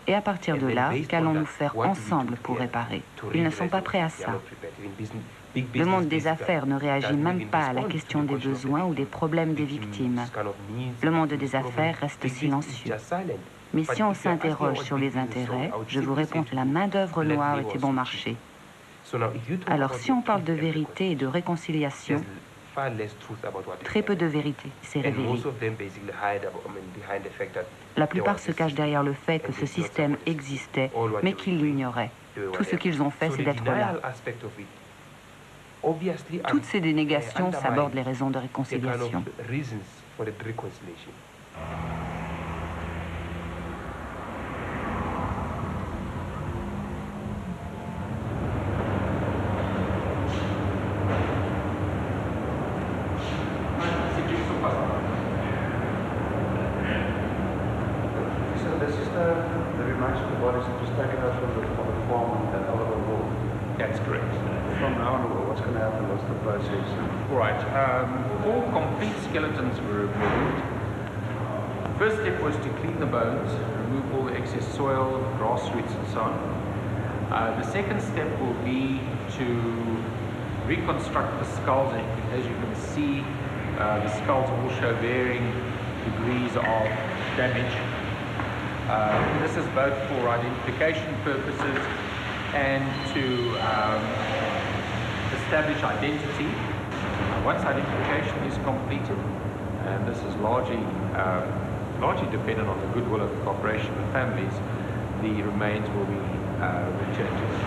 Et à partir de là, qu'allons-nous faire ensemble pour réparer? Ils ne sont pas prêts à ça. Le monde des affaires ne réagit même pas à la question des besoins ou des problèmes des victimes. Le monde des affaires reste silencieux. Mais si on s'interroge sur les intérêts, je vous réponds que la main-d'œuvre noire était bon marché. Alors si on parle de vérité et de réconciliation, très peu de vérité s'est révélée. La plupart se cachent derrière le fait que ce système existait, mais qu'ils l'ignoraient. Tout ce qu'ils ont fait, c'est d'être là. Toutes ces dénégations s'abordent les raisons de réconciliation. All complete skeletons were removed. First step was to clean the bones, remove all the excess soil, grass roots and so on. The second step will be to reconstruct the skulls. As you can see, the skulls all show varying degrees of damage. This is both for identification purposes and to establish identity. Once identification is completed, and this is largely dependent on the goodwill of the corporation and families, the remains will be returned to them.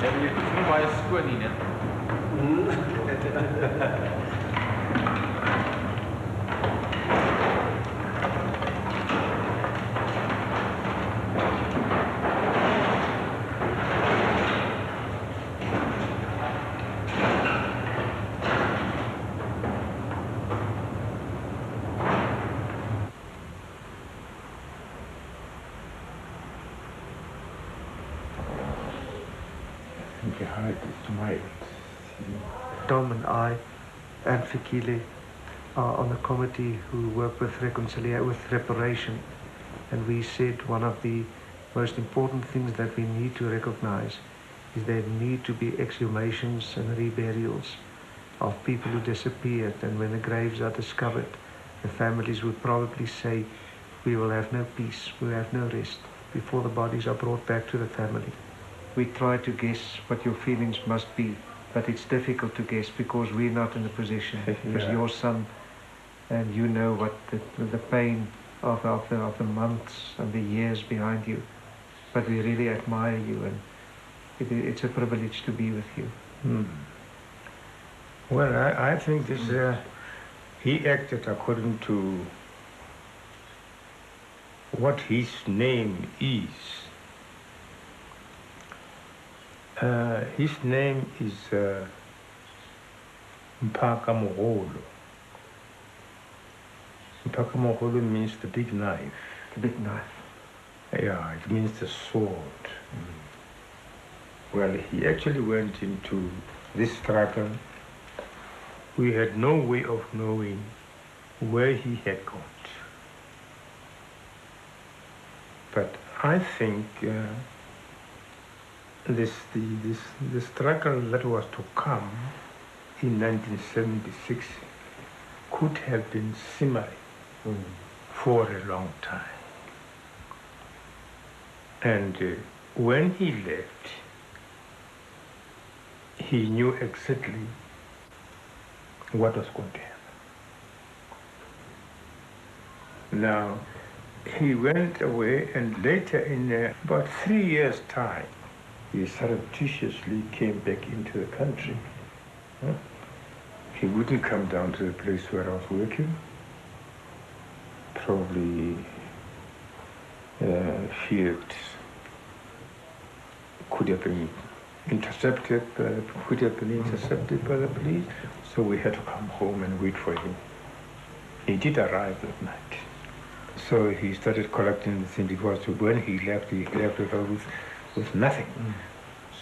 Je kunt nu bij skoon in, hè? Tom and I and qu'il are on a committee who work with reparation, and we said one of the most important things that we need to recognize is there need to be exhumations and reburials of people who disappeared, and when the graves are discovered, the families would probably say, we will have no peace, we will have no rest, before the bodies are brought back to the family. We try to guess what your feelings must be, but it's difficult to guess because we're not in a position. Because your son, and you know what the pain of the months and the years behind you. But we really admire you, and it's a privilege to be with you. Well, I think this he acted according to what his name is. His name is Mpaka Moholo. Mpaka Moholo means the big knife. The big knife. Yeah, it means the sword. Well, he actually went into this struggle. We had no way of knowing where he had got. But I think the struggle that was to come in 1976 could have been simmering for a long time. And when he left, he knew exactly what was going to happen. Now, he went away, and later, in about 3 years' time, he surreptitiously came back into the country. He wouldn't come down to the place where I was working. Probably feared could have been intercepted by the police, so we had to come home and wait for him. He did arrive that night. So he started collecting the thing, because when he left with nothing.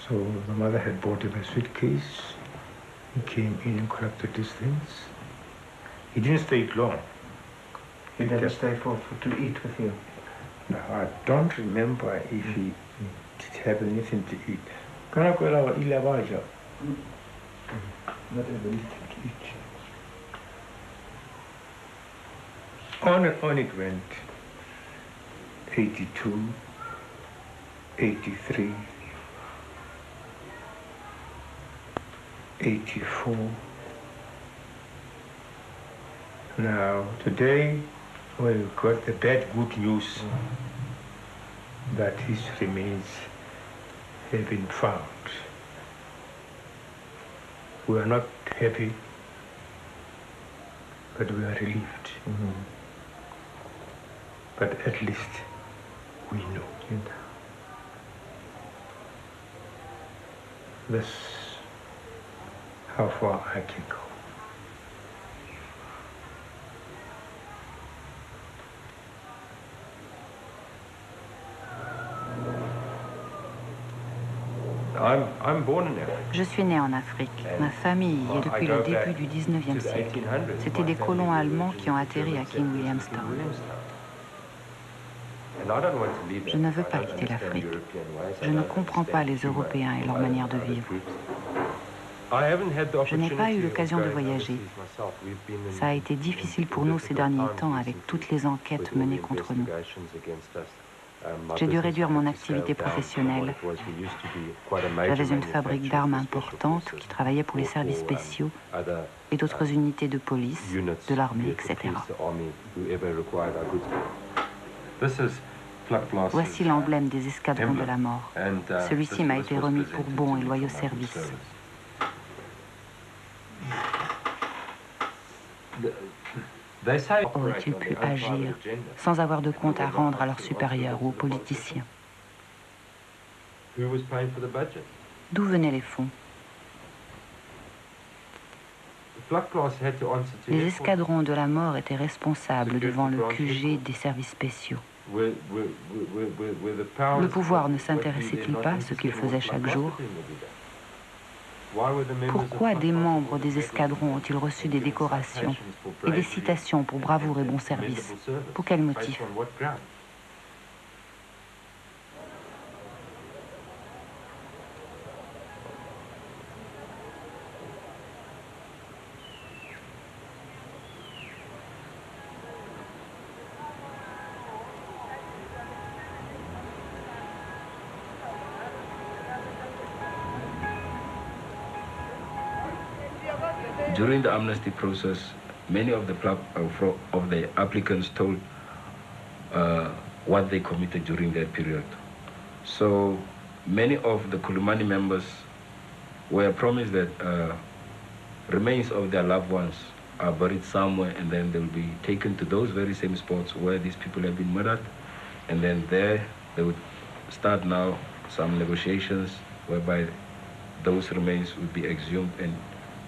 So the mother had bought him a suitcase. He came in and collected these things. He didn't stay long. He never stayed to eat with you? No, I don't remember if he did have anything to eat. Not even anything to eat. On and on it went. 82, 83, 84. Now, today, we got the bad good news that his remains have been found. We are not happy, but we are relieved. But at least we know. That's how far I can go. I'm born in Africa. Je suis né en Afrique. Ma famille y est depuis le début du 19e siècle. C'était des colons allemands qui ont atterri à King Williamstown. Je ne veux pas quitter l'Afrique. Je ne comprends pas les Européens et leur manière de vivre. Je n'ai pas eu l'occasion de voyager. Ça a été difficile pour nous ces derniers temps avec toutes les enquêtes menées contre nous. J'ai dû réduire mon activité professionnelle. J'avais une fabrique d'armes importante qui travaillait pour les services spéciaux et d'autres unités de police, de l'armée, etc. Voici l'emblème des escadrons de la mort. Celui-ci m'a été remis pour bon et loyaux service. Auraient-ils pu agir sans avoir de compte à rendre à leurs supérieurs ou aux politiciens? D'où venaient les fonds? Les escadrons de la mort étaient responsables devant le QG des services spéciaux. Le pouvoir ne s'intéressait-il pas à ce qu'ils faisaient chaque jour? Pourquoi des membres des escadrons ont-ils reçu des décorations et des citations pour bravoure et bon service? Pour quel motif? During the amnesty process, many of the applicants told what they committed during that period. So many of the Kulumani members were promised that remains of their loved ones are buried somewhere, and then they will be taken to those very same spots where these people have been murdered, and then there they would start now some negotiations whereby those remains would be exhumed and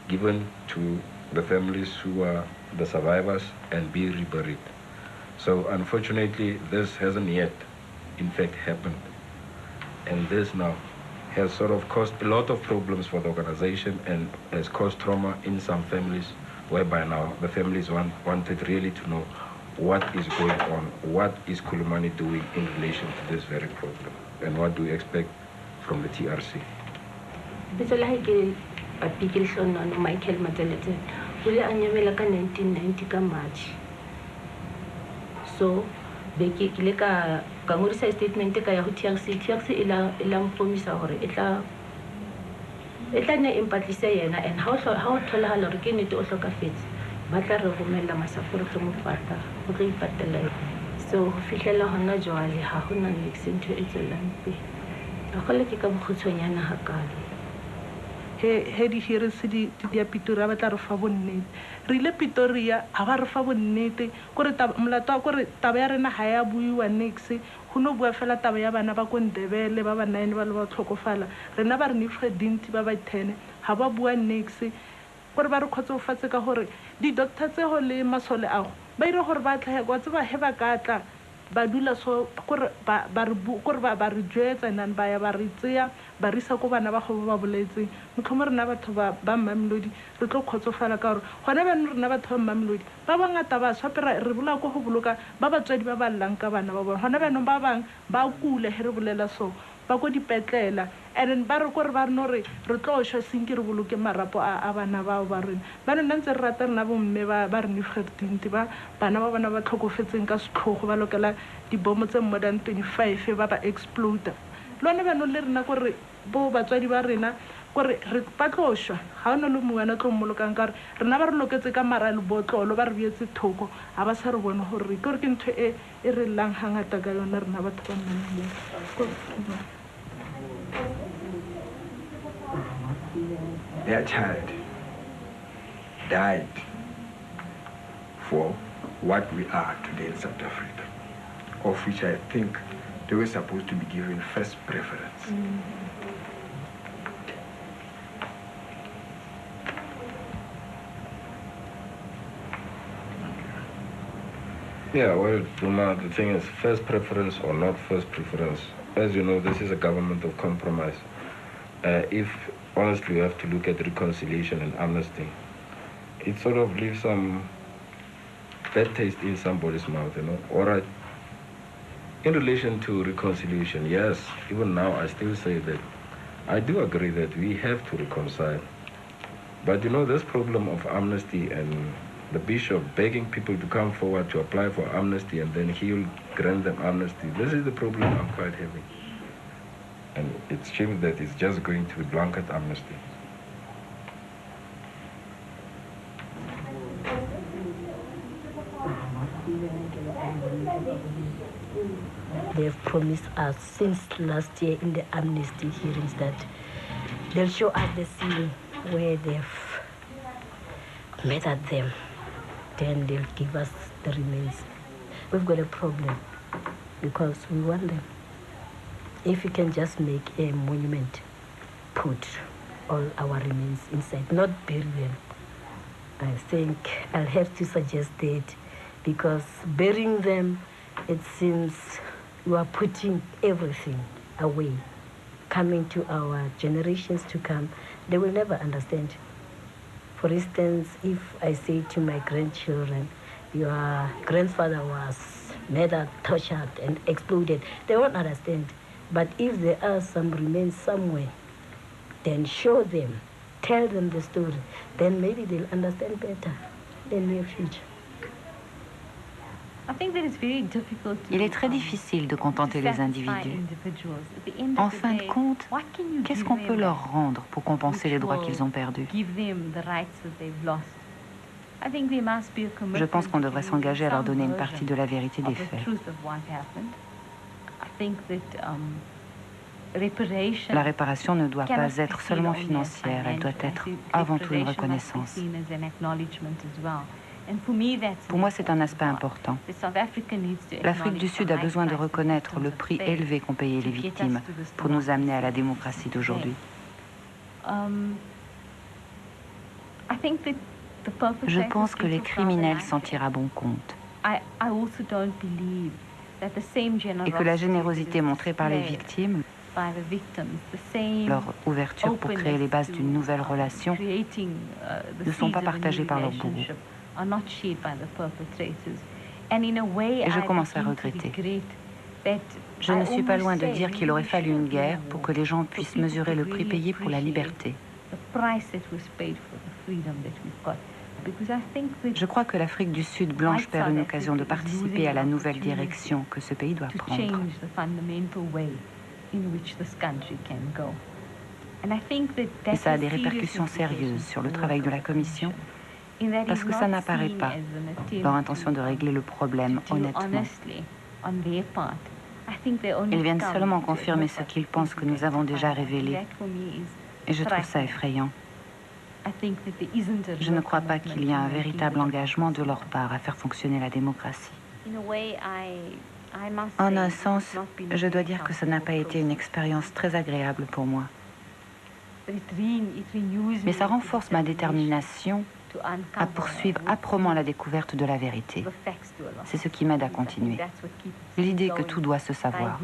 given to the families who are the survivors and be reburied. So unfortunately, this hasn't yet, in fact, happened. And this now has sort of caused a lot of problems for the organization and has caused trauma in some families, whereby now the families wanted really to know what is going on, what is Kulumani doing in relation to this very problem, and what do we expect from the TRC. Michael Matalete, ule anyamela ka 1990 ka March. So, beki kile ka ngorisa statement ka ya ho TRC ila mpomisa hore etla e tla nne e mpatlise yena and ha o tholagala gore ke nnete o tlhokafetse ba tla re romelela masapo re tlo mo pata o tlo ipatela so go fitlhela gona jwale ga go na nix ntho e tswelang pele a gole ke ka bokgutshwanyana ga kalo he di-hearings dia Pretoria ba tla re fa bonnete re ile Pretoria ga ba re fa bonnete kore molato wa kore taba ya rena ga ya buiwa nix go no bua fela taba ya bana ba ko Ndebele ba ba 9 ba le ba tlhokofala rena ba re nefredinti ba ba 10 ga ba bua nix gore ba re kgotsofatse ka gore di-doctor tsego le masole ago ba ire gore ba tlhaga kwa tseba he ba ka tla ba dula so gore ba re jwetsa nang ba ya ba re tseya ba re isa ko bana ba go ba boletseng motlhomo rena batho ba Mamelodi re tlo kgotsofala ka gore gona ba rena batho ba Mamelodi ba bangata ba swapera re bola go boloka ba batswadi ba ba llang ka bana ba bona gona ba ba bang ba kule he re bolela so ba go dipetlela and ba re gore ba reno re tlo shwa senke re boloke marapo a bana bao ba rena ba rena ntse re rata rena bomme ba re nefredinti ba bana ba bona ba tlhokofetseng ka setlhogo ba lokela dibomo tse more than 25 ba exploda lone bano le rena gore bo batswadi ba rena gore re ba tlo shwa ga ona le mongwana tlo mmolokang ka re rena ba re loketse ka mara le botlolo ba re bietse thoko ga ba sa re bone gore ke ntho e re llang hangata ka yona rena batho ba mmaneleng. Their child died for what we are today in South Africa, of which I think they were supposed to be given first preference. Yeah, well, Duma, the thing is, first preference or not first preference, as you know, this is a government of compromise. If, honestly, you have to look at reconciliation and amnesty, it sort of leaves some bad taste in somebody's mouth, you know. All right, in relation to reconciliation, yes, even now I still say that I do agree that we have to reconcile. But, you know, this problem of amnesty and the bishop begging people to come forward to apply for amnesty and then he'll grant them amnesty, this is the problem I'm quite having. And it seems that it's just going to be blanket amnesty. They have promised us since last year in the amnesty hearings that they'll show us the scene where they've murdered them. Then they'll give us the remains. We've got a problem because we want them. If we can just make a monument, put all our remains inside, not bury them, I think I'll have to suggest that, because burying them, it seems you are putting everything away. Coming to our generations to come, they will never understand. For instance, if I say to my grandchildren, your grandfather was murdered, tortured, and exploded, they won't understand. But if there are some remains somewhere, then show them, tell them the story, then maybe they'll understand better in the near future. Il est très difficile de contenter les individus. En fin de compte, qu'est-ce qu'on peut leur rendre pour compenser les droits qu'ils ont perdus? Je pense qu'on devrait s'engager à leur donner une partie de la vérité des faits. La réparation ne doit pas être seulement financière, elle doit être avant tout une reconnaissance. Pour moi, c'est un aspect important. L'Afrique du Sud a besoin de reconnaître le prix élevé qu'ont payé les victimes pour nous amener à la démocratie d'aujourd'hui. Je pense que les criminels s'en tirent à bon compte. Et que la générosité montrée par les victimes, leur ouverture pour créer les bases d'une nouvelle relation, ne sont pas partagées par leurs bourreaux. Et je commence à regretter. Je ne suis pas loin de dire qu'il aurait fallu une guerre pour que les gens puissent mesurer le prix payé pour la liberté. Je crois que l'Afrique du Sud blanche perd une occasion de participer à la nouvelle direction que ce pays doit prendre. Et ça a des répercussions sérieuses sur le travail de la Commission, parce que ça n'apparaît pas leur intention de régler le problème honnêtement. Ils viennent seulement confirmer ce qu'ils pensent que nous avons déjà révélé. Et je trouve ça effrayant. Je ne crois pas qu'il y a un véritable engagement de leur part à faire fonctionner la démocratie. En un sens, je dois dire que ça n'a pas été une expérience très agréable pour moi. Mais ça renforce ma détermination à poursuivre âprement la découverte de la vérité. C'est ce qui m'aide à continuer. L'idée que tout doit se savoir.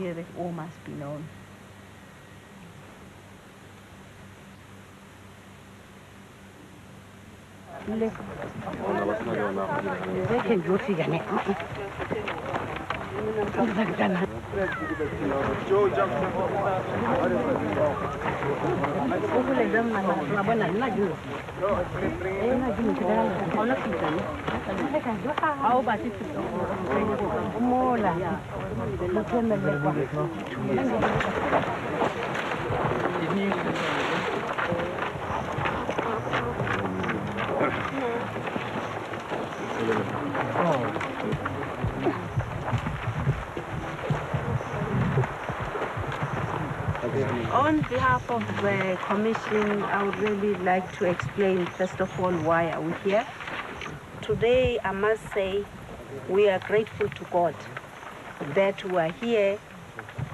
On behalf of the Commission, I would really like to explain, first of all, why are we here. Today, I must say, we are grateful to God that we are here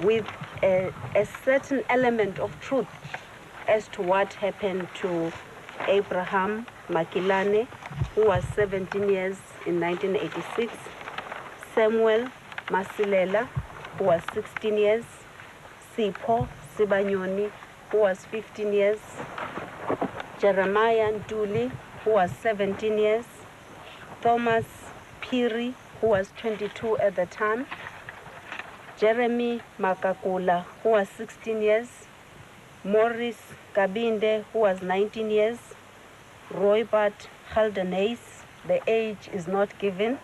with a certain element of truth as to what happened to Abraham Makilane, who was 17 years in 1986, Samuel Masilela, who was 16 years, Sipho Sibanyoni, who was 15 years, Jeremiah Nduli, who was 17 years, Thomas Piri, who was 22 at the time, Jeremy Makakula, who was 16 years, Morris Kabinde, who was 19 years, Roybert Haldenays, the age is not given,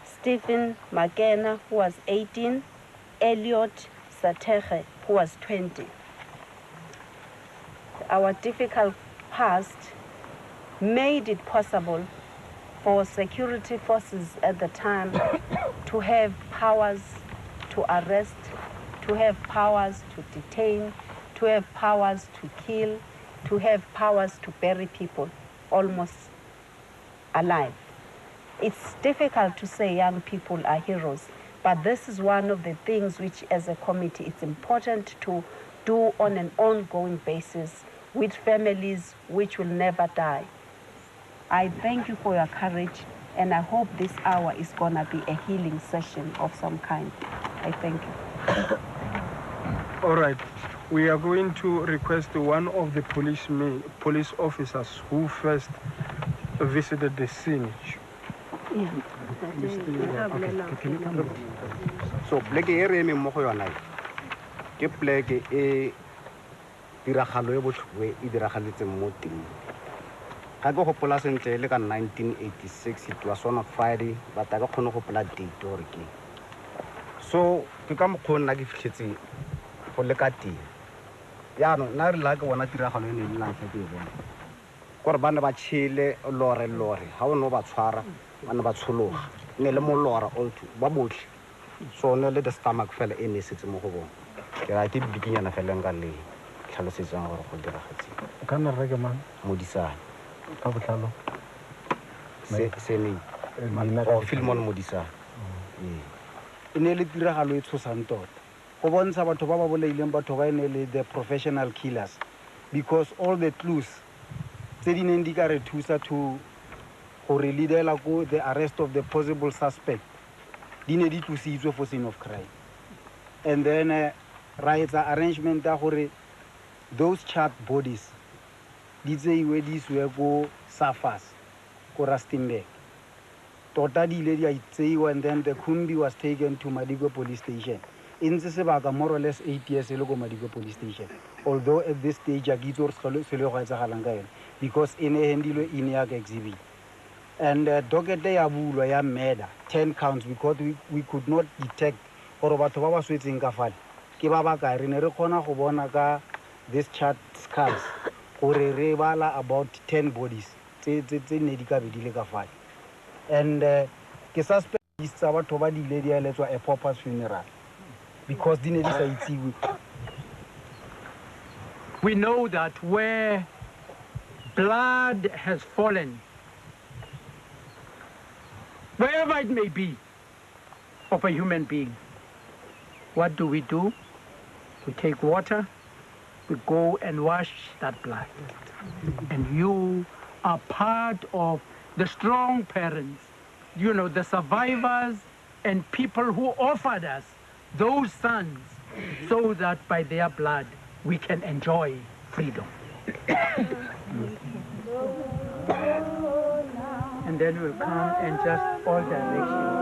Stephen Makena, who was 18, Elliot Sateche, who was 20. Our difficult past made it possible for security forces at the time to have powers to arrest, to have powers to detain, to have powers to kill, to have powers to bury people almost alive. It's difficult to say young people are heroes, but this is one of the things which, as a committee, it's important to do on an ongoing basis with families which will never die. I thank you for your courage, and I hope this hour is going to be a healing session of some kind. I thank you. All right. We are going to request one of the police officers who first visited the scene. Yeah. So, pleke e re emeng mo go yona ke pleke e tiragalo e botlhokwa e diragaletseng mo teng. Ga ke gopola sentle le ka 1986, it was on a Friday, but I kgone go gopola date gore ke. So, ke ka mokgwa nna ke fitlhetse go le ka teng. Yaanong nna re la ke bona tiragalo e ne le lantlha ke e bona. Gore ba ne ba tšhele lore ga o ne o ba tshwara ba ne ba tshologa ne le molora olto ba botlhe so ne le the stomach fela e ne setse mo go bona ke ra ke bikinyana fela nka le tlhalosetsang gore go diragetse o ka nna re ke mang modisana ka botlalo se ne o Filmon modisana e ne le tiragalo e tshosang tota go bontsha batho ba ba boleileng batho ba ne le the professional killers because all the clues tse di neng di ka re thusa to gore leadela go the arrest of the possible suspect di ne di tlositswe for scene of crime and then right arrangement ya gore those charred bodies di tseiwe di iswe go surface go Rustenburg tota di ile di a tseiwa and then the Kumbi was taken to Madikwe police station in se sebaka more or less 8 years le go Madikwe police station although at this stage a gitso re se le go etsagalang ka ene because in a handilo in ya exhibit and docket ya bulwa ya murder 10 counts because we could not detect gore batho ba ba swetseng ka fale ke ba ba ka re ne re khona go bona ka this chart skulls gore re bala about 10 bodies tse ne di ka be di le ka fale and ke suspect tsa batho ba di ile di eletswa a pauper's funeral because di ne di sa itsiwe. We know that where blood has fallen, wherever it may be, of a human being, what do? We take water, we go and wash that blood. And you are part of the strong parents, you know, the survivors and people who offered us those sons so that by their blood we can enjoy freedom. And then we'll come and just all directions.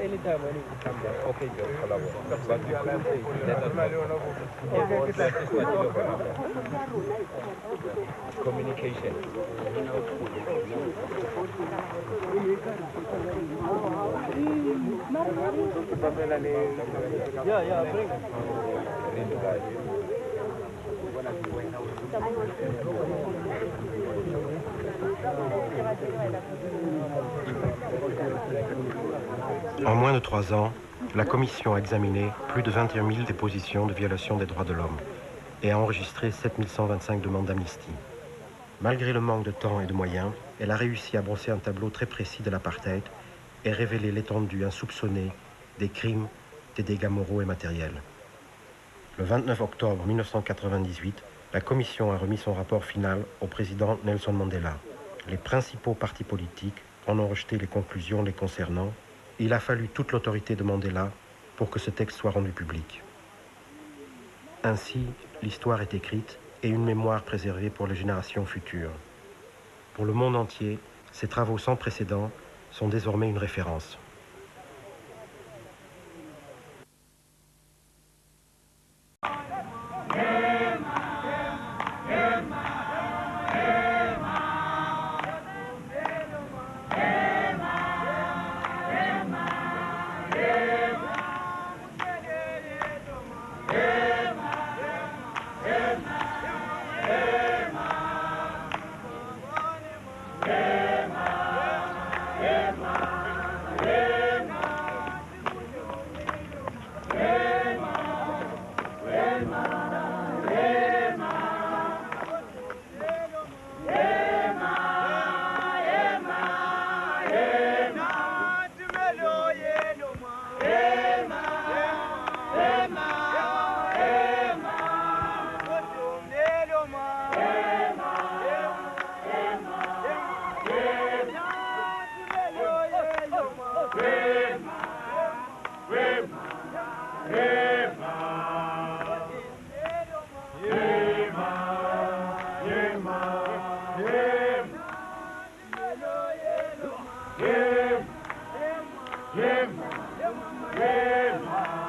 Anytime when you come there, okay, you're collaborating. But you can say, communication. Yeah, bring it. En moins de 3 ans, la Commission a examiné plus de 21 000 dépositions de violation des droits de l'homme et a enregistré 7 125 demandes d'amnistie. Malgré le manque de temps et de moyens, elle a réussi à brosser un tableau très précis de l'apartheid et révéler l'étendue insoupçonnée des crimes, des dégâts moraux et matériels. Le 29 octobre 1998, la Commission a remis son rapport final au président Nelson Mandela. Les principaux partis politiques en ont rejeté les conclusions les concernant, il a fallu toute l'autorité de Mandela pour que ce texte soit rendu public. Ainsi, l'histoire est écrite et une mémoire préservée pour les générations futures. Pour le monde entier, ces travaux sans précédent sont désormais une référence. Yeah.